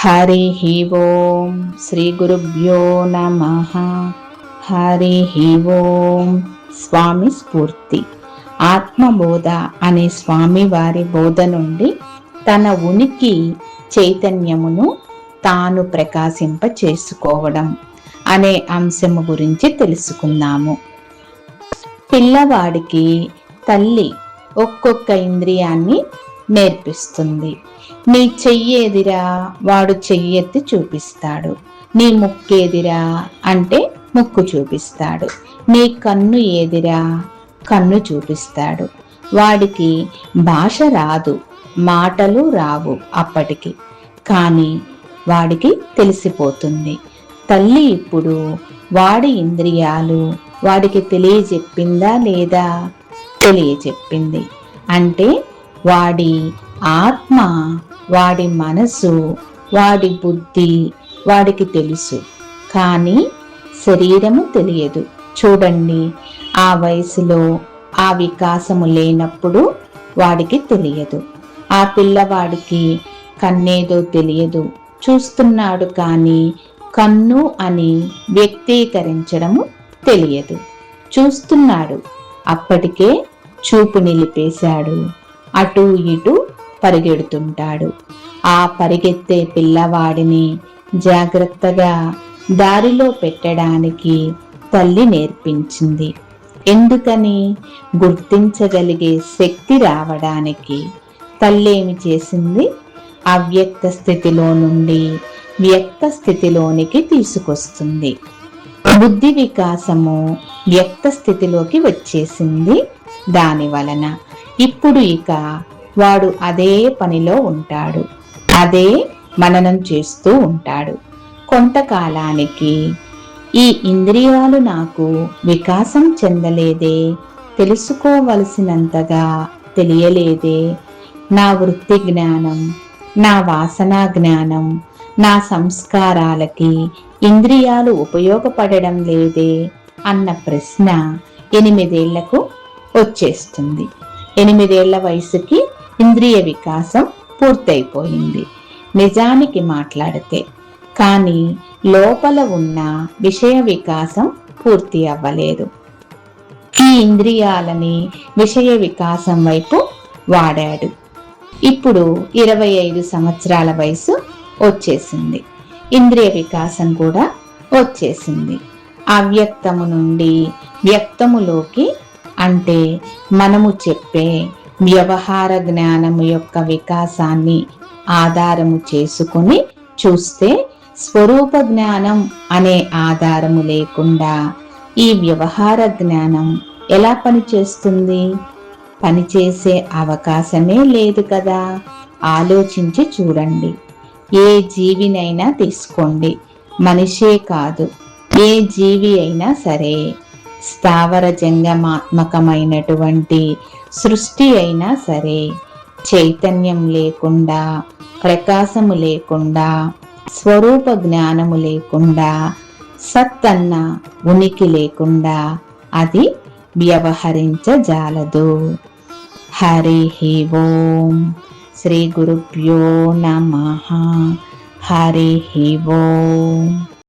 హరి ఓం శ్రీ గురుభ్యో నమః. హరి ఓం. స్వామి స్ఫూర్తి. ఆత్మబోధ అనే స్వామి వారి బోధ నుండి తన ఉనికి చైతన్యమును తాను ప్రకాశింప చేసుకోవడం అనే అంశము గురించి తెలుసుకుందాము. పిల్లవాడికి తల్లి ఒక్కొక్క ఇంద్రియాన్ని నేర్పిస్తుంది. నీ చెయ్యేదిరా, వాడు చెయ్యెత్తి చూపిస్తాడు. నీ ముక్కేదిరా అంటే ముక్కు చూపిస్తాడు. నీ కన్ను ఏదిరా, కన్ను చూపిస్తాడు. వాడికి భాష రాదు, మాటలు రావు అప్పటికి, కానీ వాడికి తెలిసిపోతుంది. తల్లి ఇప్పుడు వాడి ఇంద్రియాలు వాడికి తెలియజెప్పిందా లేదా? తెలియజెప్పింది. అంటే వాడి ఆత్మ, వాడి మనసు, వాడి బుద్ధి వాడికి తెలుసు, కానీ శరీరము తెలియదు. చూడండి, ఆ వయసులో ఆ వికాసము లేనప్పుడు వాడికి తెలియదు. ఆ పిల్లవాడికి కన్నేదో తెలియదు, చూస్తున్నాడు కానీ కన్ను అని వ్యక్తీకరించడము తెలియదు. చూస్తున్నాడు, అప్పటికే చూపు నిలిపేశాడు, అటు ఇటు పరిగెడుతుంటాడు. ఆ పరిగెత్తే పిల్లవాడిని జాగ్రత్తగా దారిలో పెట్టడానికి తల్లి నేర్పించింది. ఎందుకని? గుర్తించగలిగే శక్తి రావడానికి. తల్లి ఏమి చేసింది? అవ్యక్త స్థితిలో నుండి వ్యక్త స్థితిలోనికి తీసుకొస్తుంది. బుద్ధి వికాసము వ్యక్త స్థితిలోకి వచ్చేసింది. దాని వలన ఇప్పుడు ఇక వాడు అదే పనిలో ఉంటాడు, అదే మననం చేస్తూ ఉంటాడు. కొంతకాలానికి ఈ ఇంద్రియాలు నాకు వికాసం చెందలేదే, తెలుసుకోవలసినంతగా తెలియలేదే, నా వృత్తి జ్ఞానం, నా వాసనా జ్ఞానం, నా సంస్కారాలకి ఇంద్రియాలు ఉపయోగపడడం లేదే అన్న ప్రశ్న 8 ఏళ్లకు వచ్చేస్తుంది. 8 ఏళ్ల వయసుకి ఇంద్రియ వికాసం పూర్తయిపోయింది నిజానికి మాట్లాడితే, కానీ లోపల ఉన్న విషయ వికాసం పూర్తి అవ్వలేదు. ఈ ఇంద్రియాలని విషయ వికాసం వైపు వాడాడు. ఇప్పుడు 25 సంవత్సరాల వయసు వచ్చేసింది. ఇంద్రియ వికాసం కూడా వచ్చేసింది. అవ్యక్తము నుండి వ్యక్తములోకి, అంటే మనము చెప్పే వ్యవహార జ్ఞానము యొక్క వికాసాన్ని ఆధారము చేసుకుని చూస్తే, స్వరూప జ్ఞానం అనే ఆధారము లేకుండా ఈ వ్యవహార జ్ఞానం ఎలా పనిచేస్తుంది? పనిచేసే అవకాశమే లేదు కదా. ఆలోచించి చూడండి. ఏ జీవినైనా తీసుకోండి, మనిషే కాదు, ఏ జీవి అయినా సరే, స్థావర జంగమాత్మకమైనటువంటి సృష్టి అయినా సరే, చైతన్యం లేకుండా, ప్రకాశము లేకుండా, స్వరూప జ్ఞానము లేకుండా, సత్ అన్న ఉనికి లేకుండా అది వ్యవహరించజాలదు. హరి ఓం. శ్రీ గురుభ్యో నమః. హరి ఓం.